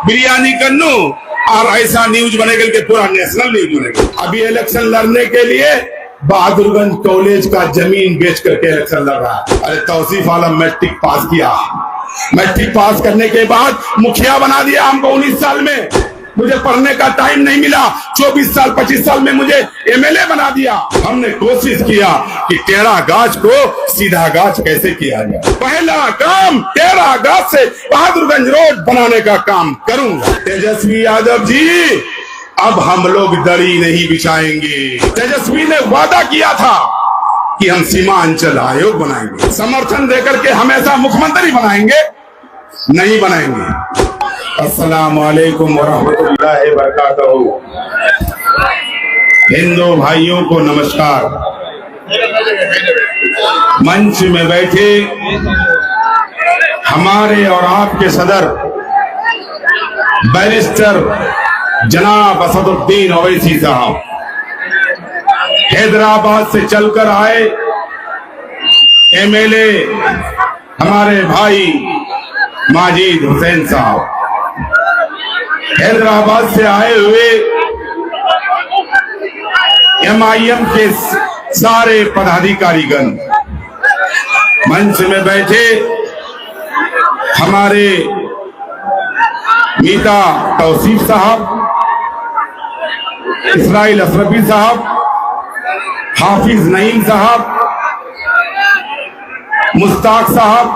बिरयानी कन्नू और ऐसा न्यूज बनेगा कि पूरा नेशनल न्यूज बनेगा। अभी इलेक्शन लड़ने के लिए बहादुरगंज कॉलेज का जमीन बेच करके इलेक्शन लड़ रहा है। अरे तौसीफ आलम मैट्रिक पास किया, मैट्रिक पास करने के बाद मुखिया बना दिया हमको 19 साल में। मुझे पढ़ने का टाइम नहीं मिला, 24 साल 25 साल में मुझे एमएलए बना दिया। हमने कोशिश किया कि टेढ़ा गाछ को सीधा गाछ कैसे किया जाए। पहला काम टेढ़ा गाछ से बहादुरगंज रोड बनाने का काम करूंगा। तेजस्वी यादव जी, अब हम लोग दरी नहीं बिछाएंगे। तेजस्वी ने वादा किया था कि हम सीमांचल आयोग बनाएंगे, समर्थन देकर के हमेशा मुख्यमंत्री बनाएंगे, नहीं बनाएंगे। अस्सलाम वालेकुम वरहमतुल्लाहि वबरकातुहू। हिंदू भाइयों को नमस्कार। मंच में बैठे हमारे और आपके सदर बैरिस्टर जनाब असदुद्दीन ओवैसी साहब, हैदराबाद से चलकर आए एमएलए हमारे भाई माजिद हुसैन साहब, हैदराबाद से आए हुए एमआईएम के सारे पदाधिकारीगण, मंच में बैठे हमारे मीता तौसीफ साहब, इसराइल अशरफी साहब, हाफिज नईम साहब, मुश्ताक साहब,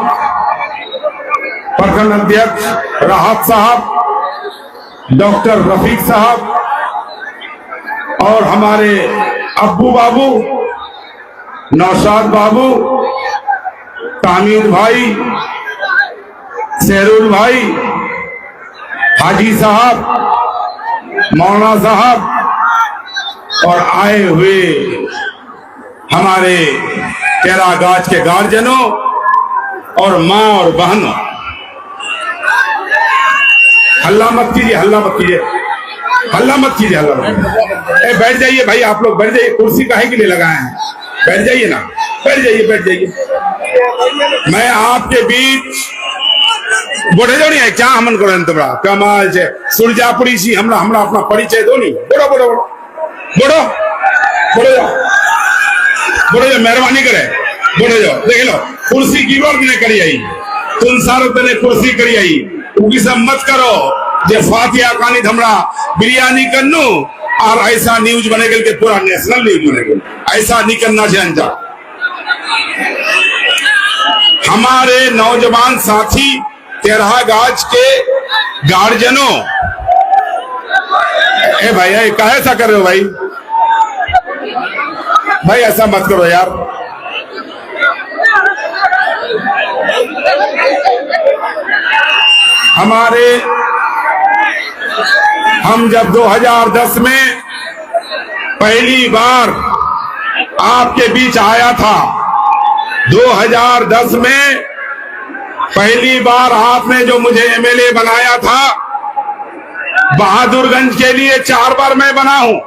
प्रखंड अध्यक्ष राहत साहब, डॉक्टर रफीक साहब और हमारे अब्बू बाबू, नौशाद बाबू, तामीर भाई, सहरुल भाई, हाजी साहब, मौलाना साहब और आए हुए हमारे टेढ़ा गाछ के गार्जियनों और माँ और बहनों। हल्ला मत कीजिए, हल्ला मत कीजिए, हल्ला मत कीजिए, हल्ला मत कीजिए। बैठ जाइए भाई, आप लोग बैठ जाइए। कुर्सी काहे के लिए लगाए हैं? बैठ जाइए ना, बैठ जाइए, बैठ जाइए। मैं आपके बीच बोले जो नहीं है क्या हमन करो तुम्हारा कमाल से सुरजापुरी सी हमरा हमरा अपना परिचय दो नहीं। बोलो बोलो बोलो बोलो बोलो जाओ, बोलो जाओ, मेहरबानी करे बोलो जाओ। देख लो कुर्सी की बार ने करी आई, तुम सारे ने कुर्सी करी आई, उनकी सब मत करो। जे फातिहा कानी हमरा बिरयानी कन्नू और ऐसा न्यूज बनेगा कि पूरा नेशनल न्यूज बनेगा। ऐसा नहीं करना चाहिए। हमारे नौजवान साथी टेढ़ा गाछ के गार्जियनों, ए भाई काहे ऐसा कर रहे हो भाई? भाई ऐसा मत करो यार। हम जब 2010 में पहली बार आपके बीच आया था, 2010 में पहली बार आपने जो मुझे एमएलए बनाया था, बहादुरगंज के लिए 4 बार मैं बना हूं,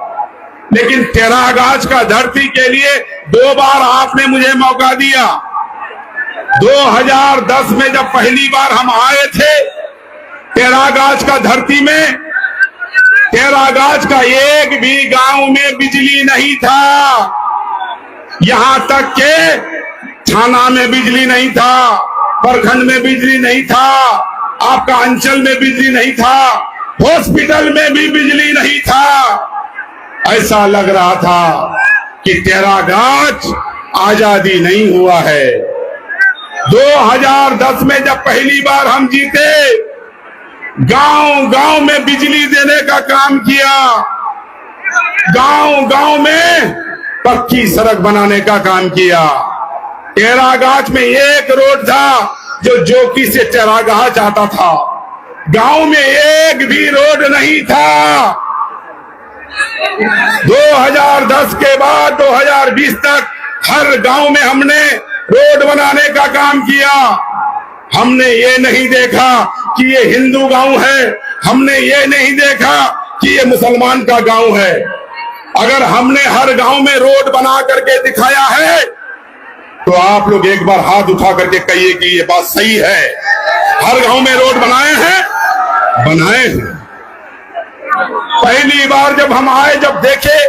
लेकिन टेढ़ा गाछ का धरती के लिए 2 बार आपने मुझे मौका दिया। 2010 में जब पहली बार हम आए थे टेढ़ा गाछ का धरती में, टेढ़ा गाछ का एक भी गांव में बिजली नहीं था, यहां तक के थाना में बिजली नहीं था, प्रखंड में बिजली नहीं था, आपका अंचल में बिजली नहीं था, हॉस्पिटल में भी बिजली नहीं था। ऐसा लग रहा था कि टेढ़ा गाछ आजादी नहीं हुआ है। 2010 में जब पहली बार हम जीते, गांव गांव में बिजली देने का काम किया, गांव गांव में पक्की सड़क बनाने का काम किया। टेढ़ा गाछ में एक रोड था जो जोकी से टेढ़ा गाछ आता था, गांव में एक भी रोड नहीं था। 2010 के बाद 2020 तक हर गांव में हमने रोड बनाने का काम किया। हमने ये नहीं देखा कि ये हिंदू गांव है, हमने ये नहीं देखा कि ये मुसलमान का गांव है। अगर हमने हर गांव में रोड बना करके दिखाया है तो आप लोग एक बार हाथ उठा करके कहिए कि ये बात सही है। हर गांव में रोड बनाए हैं, बनाए हैं। पहली बार जब हम आए, जब देखे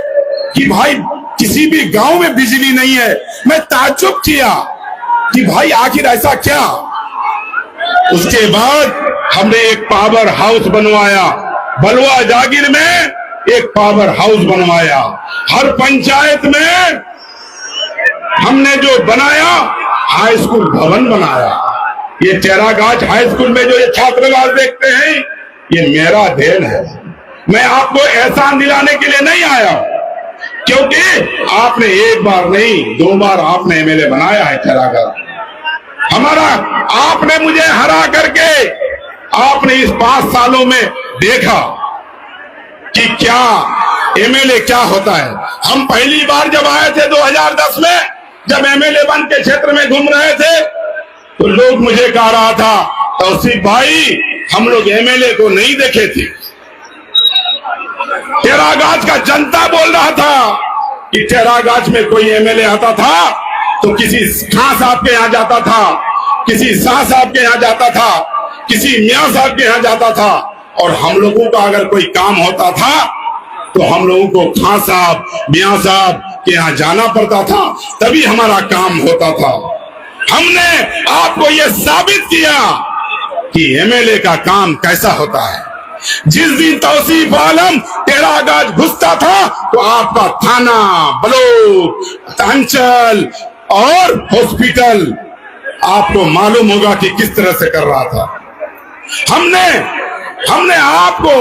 कि भाई किसी भी गांव में बिजली नहीं है, मैं ताज्जुब किया कि भाई आखिर ऐसा क्या। उसके बाद हमने एक पावर हाउस बनवाया, बलुआ जागीर में एक पावर हाउस बनवाया। हर पंचायत में हमने जो बनाया, हाई स्कूल भवन बनाया। ये टेरागाछ हाई स्कूल में जो ये छात्रावास देखते हैं, ये मेरा देन है। मैं आपको एहसान दिलाने के लिए नहीं आया, क्योंकि आपने एक बार नहीं 2 बार आपने एमएलए बनाया है टेरागाछ हमारा। आपने मुझे हरा करके आपने इस 5 सालों में देखा कि क्या एमएलए क्या होता है। हम पहली बार जब आए थे 2010 में, जब एमएलए बन के क्षेत्र में घूम रहे थे, तो लोग मुझे कह रहा था, तौसीफ भाई हम लोग एमएलए को नहीं देखे थे। टेरागाछ का जनता बोल रहा था कि टेरागाछ में कोई एमएलए आता था तो किसी खां साहब के यहां जाता था, किसी शाह साहब के यहां जाता था, किसी मियां साहब के यहां जाता था, और हम लोगों का अगर कोई काम होता था तो हम लोगों को खां साहब मियां साहब के यहां जाना पड़ता था, तभी हमारा काम होता था। हमने आपको यह साबित किया कि एमएलए का काम कैसा होता है। जिस दिन तौसीफ आलम टेरागाछ घुसता था तो आपका थाना, ब्लॉक, अंचल और हॉस्पिटल आपको मालूम होगा कि किस तरह से कर रहा था। हमने आपको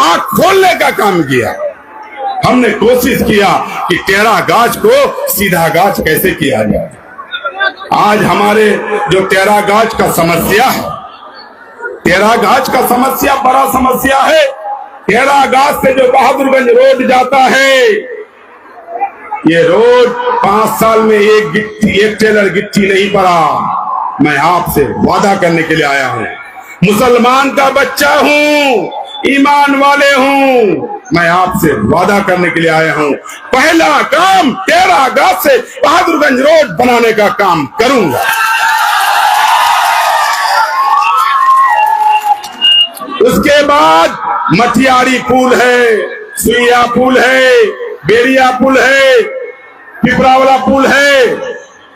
आंख खोलने का काम किया। हमने कोशिश किया कि टेरागाछ को सीधा गाछ कैसे किया जाए। आज हमारे जो टेरागाछ का समस्या है, टेरागाछ का समस्या बड़ा समस्या है। टेरागाछ से जो बहादुरगंज रोड जाता है, ये रोड 5 साल में एक टेलर गिट्टी नहीं पड़ा। मैं आपसे वादा करने के लिए आया हूं। मुसलमान का बच्चा हूं, ईमान वाले हूं, मैं आपसे वादा करने के लिए आया हूं। पहला काम टेरागाछ से बहादुरगंज रोड बनाने का काम करूंगा। उसके बाद मठियारी पुल है, सुइया पुल है, बेरिया पुल है, पिपरावाला पुल है,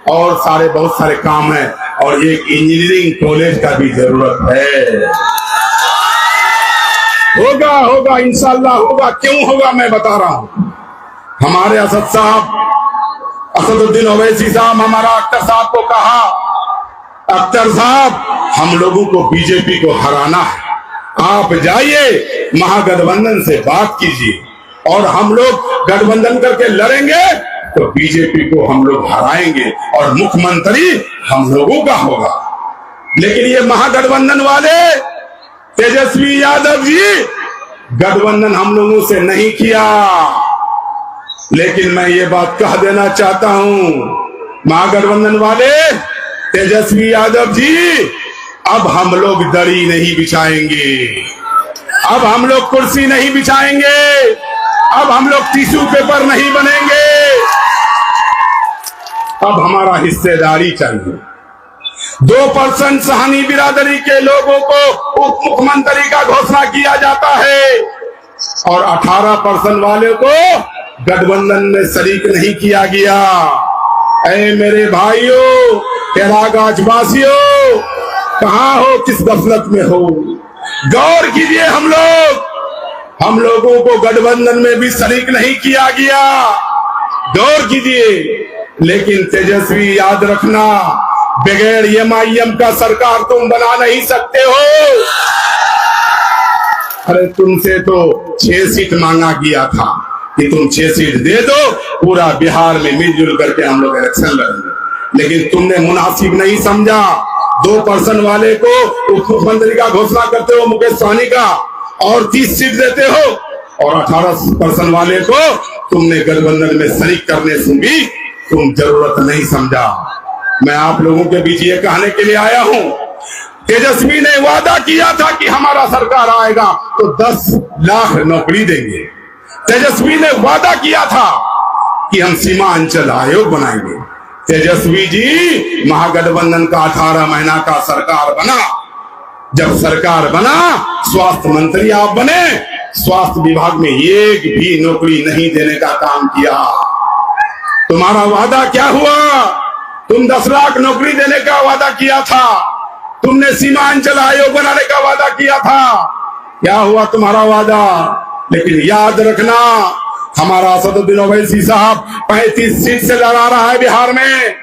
और बहुत सारे काम है। और एक इंजीनियरिंग कॉलेज का भी जरूरत है। होगा इंशाल्लाह होगा। क्यों होगा मैं बता रहा हूं। हमारे असद साहब, असदुद्दीन ओवैसी साहब, हमारा अख्तर साहब को कहा, अख्तर साहब हम लोगों को बीजेपी को हराना है, आप जाइए महागठबंधन से बात कीजिए, और हम लोग गठबंधन करके लड़ेंगे तो बीजेपी को हम लोग हराएंगे और मुख्यमंत्री हम लोगों का होगा। लेकिन ये महागठबंधन वाले तेजस्वी यादव जी गठबंधन हम लोगों से नहीं किया। लेकिन मैं ये बात कह देना चाहता हूं, महागठबंधन वाले तेजस्वी यादव जी, अब हम लोग दरी नहीं बिछाएंगे, अब हम लोग कुर्सी नहीं बिछाएंगे, अब हम लोग टिश्यू पेपर नहीं बनेंगे। अब हमारा हिस्सेदारी चाहिए। 2% सहानी बिरादरी के लोगों को उप मुख्यमंत्री का घोषणा किया जाता है, और 18% वाले को गठबंधन में शरीक नहीं किया गया। ऐ मेरे भाइयों, टेरागाछ वासियों, कहां हो, किस गफलत में हो? गौर कीजिए। हम लोगों को गठबंधन में भी शरीक नहीं किया गया, गौर कीजिए। लेकिन तेजस्वी याद रखना, बगैर एमआईएम का सरकार तुम बना नहीं सकते हो। अरे तुमसे तो 6 सीट मांगा गया था कि तुम 6 सीट दे दो, पूरा बिहार में मिलजुल करके हम लोग इलेक्शन लड़ेंगे। लेकिन तुमने मुनासिब नहीं समझा। 2% वाले को उप मुख्यमंत्री का घोषणा करते हो, मुकेश सहनी का, और 30 सीट देते हो, और 18% वाले को तुमने गठबंधन में शरीक करने से भी तुम जरूरत नहीं समझा। मैं आप लोगों के बीच ये कहने के लिए आया हूं, तेजस्वी ने वादा किया था कि हमारा सरकार आएगा तो 10 लाख नौकरी देंगे। तेजस्वी ने वादा किया था कि हम सीमांचल आयोग बनाएंगे। तेजस्वी जी महागठबंधन का 18 महीना का सरकार बना, जब सरकार बना, स्वास्थ्य मंत्री आप बने, स्वास्थ्य विभाग में एक भी नौकरी नहीं देने का काम किया। तुम्हारा वादा क्या हुआ? तुम 10 लाख नौकरी देने का वादा किया था। तुमने सीमांचल आयोग बनाने का वादा किया था। क्या हुआ तुम्हारा वादा? लेकिन याद रखना, हमारा असदुद्दीन ओवैसी साहब 35 सीट से लड़ा रहा है बिहार में,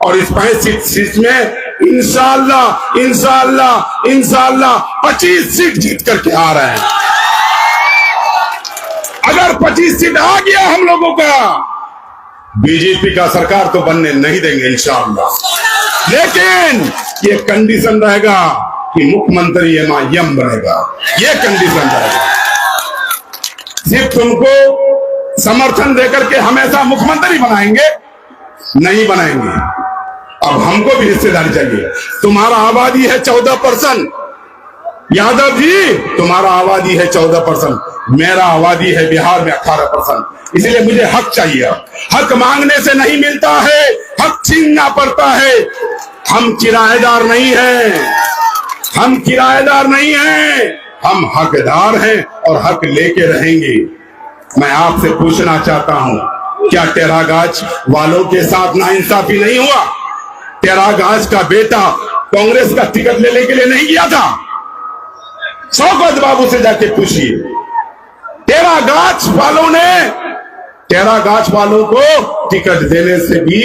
और इस 35 सीट में इंशाअल्लाह इंशाअल्लाह इंशाअल्लाह 25 सीट जीत करके आ रहे हैं। अगर 25 सीट आ गया हम लोगों का, बीजेपी का सरकार तो बनने नहीं देंगे इंशाअल्लाह। लेकिन ये कंडीशन रहेगा कि मुख्यमंत्री एमआईएम बनेगा, ये कंडीशन रहेगा। सिर्फ तुमको समर्थन देकर के हमेशा मुख्यमंत्री बनाएंगे नहीं बनाएंगे। अब हमको भी हिस्सेदारी चाहिए। तुम्हारा आबादी है 14%, यादव जी तुम्हारा आबादी है 14%, मेरा आबादी है बिहार में 18%। इसलिए मुझे हक चाहिए। हक मांगने से नहीं मिलता है, हक छीनना पड़ता है। हम किराएदार नहीं हैं, हम किराएदार नहीं हैं, हम हकदार हैं और हक लेके रहेंगे। मैं आपसे पूछना चाहता हूं, क्या टेरागाछ वालों के साथ नाइंसाफी नहीं हुआ? टेरागाछ का बेटा कांग्रेस का टिकट लेने के लिए नहीं गया था? शौकत बाबू से जाके पूछिए। टेरागाछ वालों को टिकट देने से भी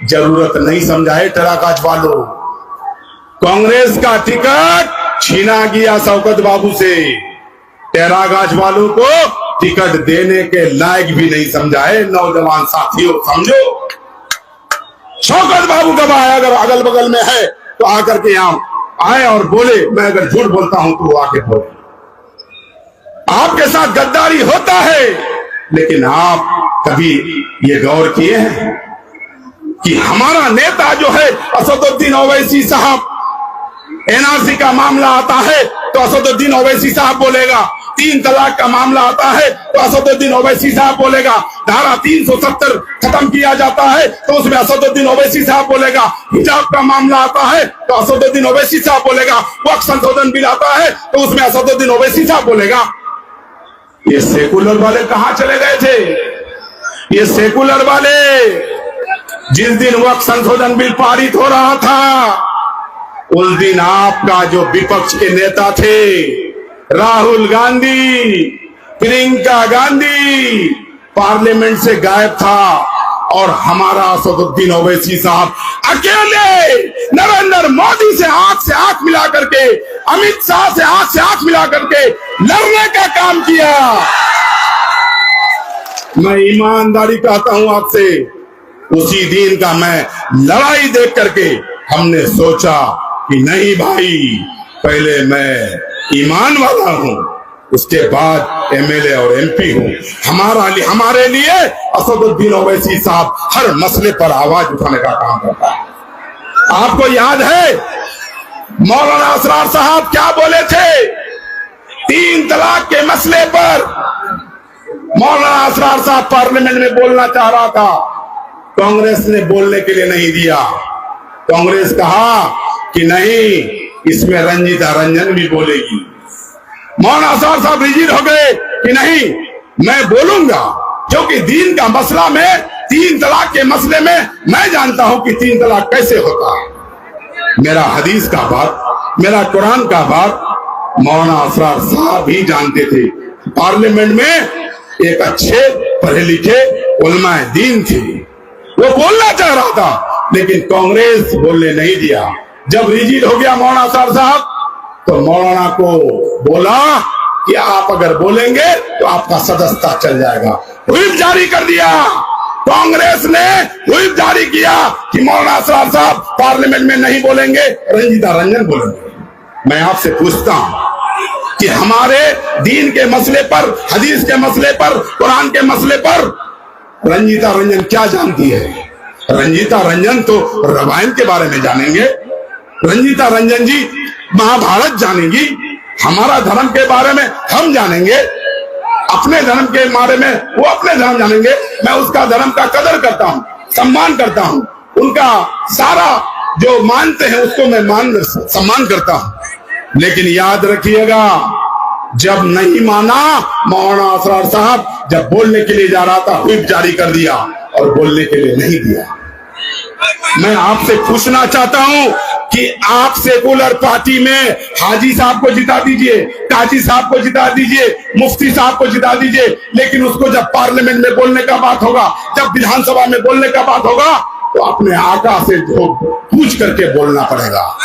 जरूरत नहीं समझा है। टेरागाछ वालों, कांग्रेस का टिकट छीना गया शौकत बाबू से। टेरागाछ वालों को टिकट देने के लायक भी नहीं समझा है। नौजवान साथियों, समझो। शौकत बाबू कब आए? अगर अगल बगल में है तो आकर के यहां आए और बोले। मैं अगर झूठ बोलता हूं तो वो आके बोले। आपके साथ गद्दारी होता है, लेकिन आप कभी ये गौर किए हैं कि हमारा नेता जो है असदुद्दीन ओवैसी साहब, एनआरसी का मामला आता है तो असदुद्दीन ओवैसी साहब बोलेगा। 3 तलाक का मामला आता है तो असदुद्दीन ओवैसी साहब बोलेगा। धारा 370 खत्म किया जाता है तो उसमें असदुद्दीन ओवैसी साहब बोलेगा। हिजाब का मामला आता है तो असदुद्दीन ओवैसी साहब बोलेगा। वक्फ संशोधन बिल आता है तो उसमें असदुद्दीन ओवैसी साहब बोलेगा। ये सेकुलर वाले कहां चले गए थे? ये सेकुलर वाले जिस दिन वक्फ संशोधन बिल पारित हो रहा था, उस दिन आपका जो विपक्ष के नेता थे, राहुल गांधी, प्रियंका गांधी, पार्लियामेंट से गायब था, और हमारा असदुद्दीन ओवैसी साहब अकेले नरेंद्र मोदी से आंख मिला करके, अमित शाह से आंख मिला करके लड़ने का काम किया। मैं ईमानदारी कहता हूं आपसे, उसी दिन का मैं लड़ाई देख करके हमने सोचा कि नहीं भाई, पहले मैं ईमान वाला हूं, उसके बाद एमएलए और एमपी हूं। हमारे लिए असदुद्दीन ओवैसी साहब हर मसले पर आवाज उठाने का काम करता है। आपको याद है मौलाना असरार साहब क्या बोले थे 3 तलाक के मसले पर? मौलाना असरार साहब पार्लियामेंट में बोलना चाह रहा था, कांग्रेस ने बोलने के लिए नहीं दिया। कांग्रेस कहा कि नहीं, इसमें रंजीता रंजन भी बोलेगी। मौलाना असरार साहब रिजिड हो गए कि नहीं, मैं बोलूंगा, क्योंकि दीन का मसला में, 3 तलाक के मसले में मैं जानता हूं कि 3 तलाक कैसे होता है। मेरा हदीस का बात, मेरा कुरान का बात मौलाना असरार साहब भी जानते थे। पार्लियामेंट में एक अच्छे पढ़े लिखे उलमाए दीन थे, वो बोलना चाह रहा था, लेकिन कांग्रेस बोलने नहीं दिया। जब रिजिड हो गया मौलाना असरार साहब, तो मौलाना को बोला कि आप अगर बोलेंगे तो आपका सदस्यता चल जाएगा। व्हिप जारी कर दिया। कांग्रेस ने व्हिप जारी किया कि मौलाना असरार साहब पार्लियामेंट में नहीं बोलेंगे, रंजीता रंजन बोलेंगे। मैं आपसे पूछता हूं कि हमारे दीन के मसले पर, हदीस के मसले पर, कुरान के मसले पर रंजीता रंजन क्या जानती है? रंजीता रंजन तो रामायण के बारे में जानेंगे, रंजीता रंजन जी महाभारत जानेंगी, हमारा धर्म के बारे में हम जानेंगे, अपने धर्म के बारे में वो अपने धर्म जानेंगे। मैं उसका धर्म का कदर करता हूं, सम्मान करता हूं, उनका सारा जो मानते हैं उसको मैं सम्मान करता हूं। लेकिन याद रखिएगा, जब नहीं माना, मौलाना असरार साहब जब बोलने के लिए जा रहा था व्हिप जारी कर दिया और बोलने के लिए नहीं दिया। मैं आपसे पूछना चाहता हूं कि आप सेकुलर पार्टी में हाजी साहब को जिता दीजिए, काजी साहब को जिता दीजिए, मुफ्ती साहब को जिता दीजिए, लेकिन उसको जब पार्लियामेंट में बोलने का बात होगा, जब विधानसभा में बोलने का बात होगा, तो अपने आका से पूछ करके बोलना पड़ेगा।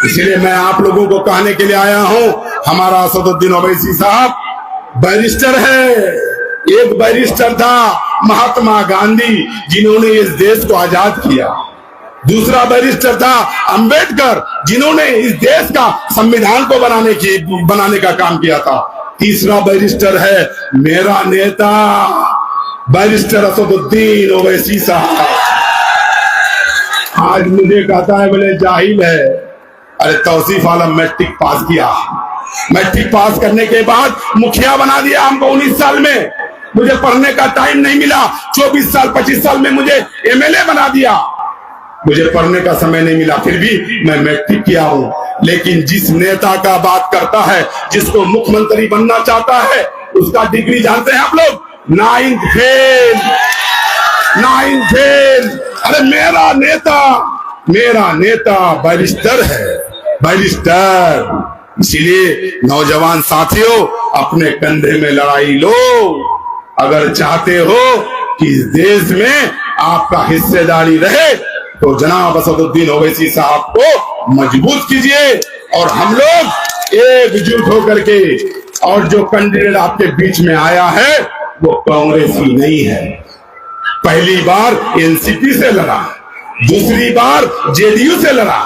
इसलिए मैं आप लोगों को कहने के लिए आया हूं, हमारा असदुद्दीन ओवैसी साहब बैरिस्टर है। एक बैरिस्टर था महात्मा गांधी, जिन्होंने इस देश को आजाद किया। दूसरा बैरिस्टर था अंबेडकर, जिन्होंने इस देश का संविधान को बनाने का काम किया था। तीसरा बैरिस्टर है मेरा नेता बैरिस्टर असदुद्दीन ओवैसी साहब। आज मुझे कहता है बोले जाहिल है। अरे तौसीफ आलम मैट्रिक पास किया, मैट्रिक पास करने के बाद मुखिया बना दिया हमको 19 साल में। मुझे पढ़ने का टाइम नहीं मिला, 24 साल 25 साल में मुझे एमएलए बना दिया। मुझे पढ़ने का समय नहीं मिला, फिर भी मैं मैट्रिक किया हूं। लेकिन जिस नेता का बात करता है, जिसको मुख्यमंत्री बनना चाहता है, उसका डिग्री जानते हैं आप लोग? 9th fail, 9th fail. अरे मेरा नेता बैरिस्टर है, बैरिस्टर। इसीलिए नौजवान साथियों, अपने कंधे में लड़ाई लो। अगर चाहते हो कि इस देश में आपका हिस्सेदारी रहे, तो जनाब असदुद्दीन ओवैसी साहब को मजबूत कीजिए और हम लोग एकजुट होकर के। और जो कैंडिडेट आपके बीच में आया है वो कांग्रेसी नहीं है। पहली बार एनसीपी से लड़ा, दूसरी बार जेडीयू से लड़ा,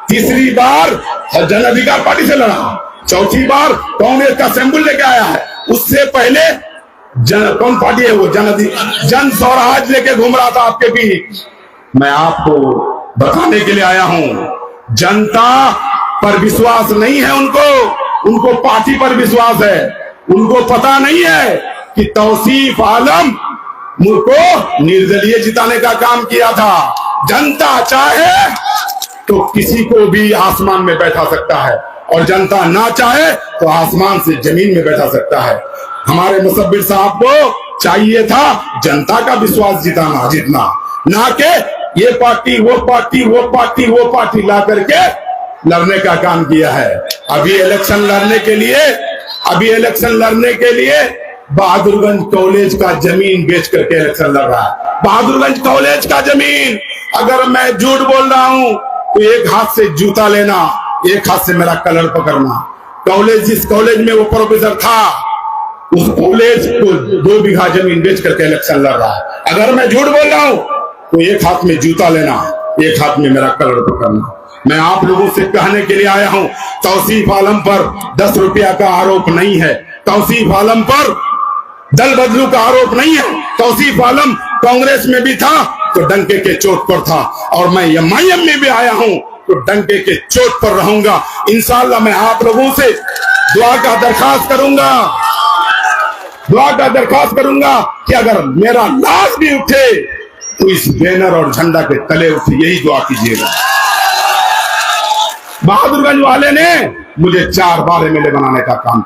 तीसरी बार जन अधिकार पार्टी से लड़ा, चौथी बार कांग्रेस का सिंबल लेके आया है। उससे पहले कौन पार्टी है वो? जन स्वराज लेके घूम रहा था आपके बीच। मैं आपको बताने के लिए आया हूं, जनता पर विश्वास नहीं है उनको पार्टी पर विश्वास है। उनको पता नहीं है कि तौसीफ आलम मुझको निर्दलीय जिताने का काम किया था। जनता चाहे तो किसी को भी आसमान में बैठा सकता है, और जनता ना चाहे तो आसमान से जमीन में बैठा सकता है। हमारे मुसब्बिर साहब को चाहिए था जनता का विश्वास जीतना, ना के ये पार्टी वो पार्टी ला करके लड़ने का काम किया है। अभी इलेक्शन लड़ने के लिए बहादुरगंज कॉलेज का जमीन बेच करके इलेक्शन लड़ रहा है। बहादुरगंज कॉलेज का जमीन, अगर मैं झूठ बोल रहा हूं तो एक हाथ से जूता लेना, एक हाथ से मेरा कलर पकड़ना। जिस कॉलेज में वो प्रोफेसर था, उस कॉलेज को 2 बीघा जमीन बेच करके इलेक्शन लड़ रहा है। अगर मैं झूठ बोल रहा हूं तो एक हाथ में जूता लेना, एक हाथ में मेरा कलर पकड़ना। मैं आप लोगों से कहने के लिए आया हूं, तौसीफ आलम पर 10 रुपया का आरोप नहीं है। तौसीफ आलम पर दल बदलू का आरोप नहीं है। तौसीफ आलम कांग्रेस में भी था तो डंके के चोट पर था, और मैं एमआईएम में भी आया हूं तो डंके के चोट पर रहूंगा। इंशाअल्लाह मैं आप लोगों से दुआ का दरखास्त करूंगा कि अगर मेरा लाश भी उठे तो इस बैनर और झंडा के तले उठे, यही दुआ कीजिएगा। बहादुरगंज वाले ने मुझे 4 बार एमएलए बनाने का काम